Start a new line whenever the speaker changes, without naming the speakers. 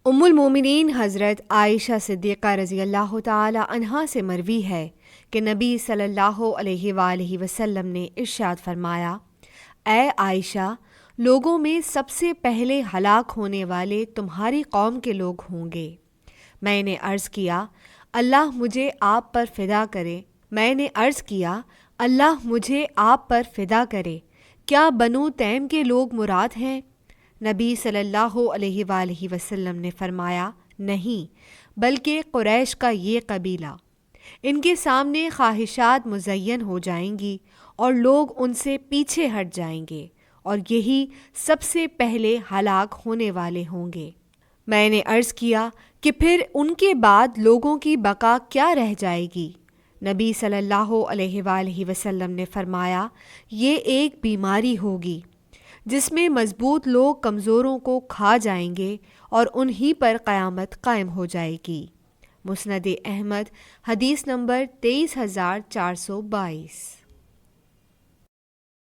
ام المومنین حضرت عائشہ صدیقہ رضی اللہ تعالی عنہا سے مروی ہے کہ نبی صلی اللہ علیہ وآلہ وسلم نے ارشاد فرمایا، اے عائشہ، لوگوں میں سب سے پہلے ہلاک ہونے والے تمہاری قوم کے لوگ ہوں گے۔ میں نے عرض کیا، اللہ مجھے آپ پر فدا کرے۔ اللہ مجھے آپ پر فدا کرے، کیا بنو تیم کے لوگ مراد ہیں؟ نبی صلی اللہ علیہ وآلہ وسلم نے فرمایا، نہیں، بلکہ قریش کا یہ قبیلہ۔ ان کے سامنے خواہشات مزین ہو جائیں گی اور لوگ ان سے پیچھے ہٹ جائیں گے، اور یہی سب سے پہلے ہلاک ہونے والے ہوں گے۔ میں نے عرض کیا کہ پھر ان کے بعد لوگوں کی بقا کیا رہ جائے گی؟ نبی صلی اللہ علیہ وآلہ وسلم نے فرمایا، یہ ایک بیماری ہوگی جس میں مضبوط لوگ کمزوروں کو کھا جائیں گے اور انہی پر قیامت قائم ہو جائے گی۔ مسند احمد، حدیث نمبر 23422۔